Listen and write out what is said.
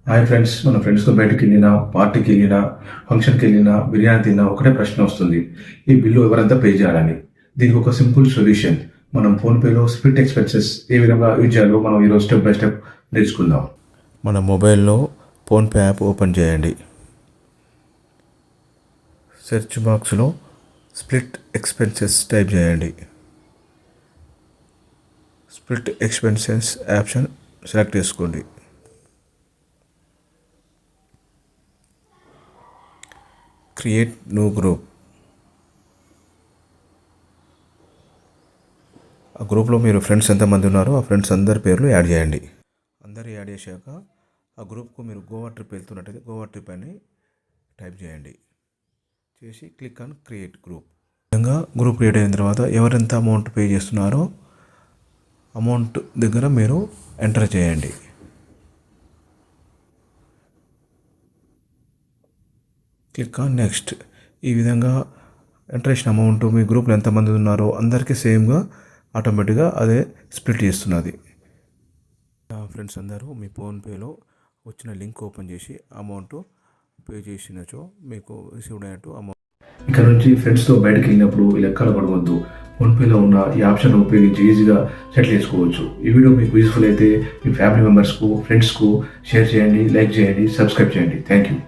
Hi friends, మన ఫ్రెండ్స్తో బయటకు వెళ్ళినా, పార్టీకి వెళ్ళినా, ఫంక్షన్కి వెళ్ళినా, బిర్యానీ తిన్నా ఒకటే ప్రశ్న వస్తుంది. ఈ బిల్లు ఎవరంతా పే చేయాలని. దీనికి ఒక సింపుల్ సొల్యూషన్. మనం ఫోన్పేలో స్ప్లిట్ ఎక్స్పెన్సెస్ ఏ విధంగా యూజ్ చేయాలో మనం ఈరోజు స్టెప్ బై స్టెప్ నేర్చుకుందాం. మన మొబైల్లో ఫోన్పే యాప్ ఓపెన్ చేయండి. సెర్చ్ బాక్స్లో స్ప్లిట్ ఎక్స్పెన్సెస్ టైప్ చేయండి. స్ప్లిట్ ఎక్స్పెన్సెస్ ఆప్షన్ సెలెక్ట్ చేసుకోండి. Create new group. ఆ గ్రూప్లో మీరు ఫ్రెండ్స్ ఎంతమంది ఉన్నారో ఆ ఫ్రెండ్స్ అందరి పేర్లు యాడ్ చేయండి. అందరు యాడ్ చేశాక ఆ గ్రూప్కు మీరు గోవా ట్రిప్ వెళ్తున్నట్టయితే గోవా ట్రిప్ అని టైప్ చేయండి. చేసి క్లిక్ ఆన్ క్రియేట్ గ్రూప్. విధంగా గ్రూప్ క్రియేట్ అయిన తర్వాత ఎవరెంత అమౌంట్ పే చేస్తున్నారో అమౌంట్ దగ్గర మీరు ఎంటర్ చేయండి. Click on next. ఈ విధంగా ఎంటర్ చేసిన అమౌంట్ మీ గ్రూప్లో ఎంతమంది ఉన్నారో అందరికీ సేమ్గా ఆటోమేటిక్గా అదే స్ప్లిట్ చేస్తున్నది. ఫ్రెండ్స్ అందరూ మీ ఫోన్పేలో వచ్చిన లింక్ ఓపెన్ చేసి అమౌంట్ పే చేసినచో మీకు రిసీవ్డ్ అయినట్టు అమౌంట్. ఇక్కడ నుంచి ఫ్రెండ్స్తో బయటకు వెళ్ళినప్పుడు లెక్కలు పడవద్దు. ఫోన్పేలో ఉన్న ఈ ఆప్షన్ ఉపయోగించి ఈజీగా సెటిల్ చేసుకోవచ్చు. ఈ వీడియో మీకు యూస్ఫుల్ అయితే మీ ఫ్యామిలీ మెంబర్స్కు, ఫ్రెండ్స్కు షేర్ చేయండి, లైక్ చేయండి, సబ్స్క్రైబ్ చేయండి. Thank you.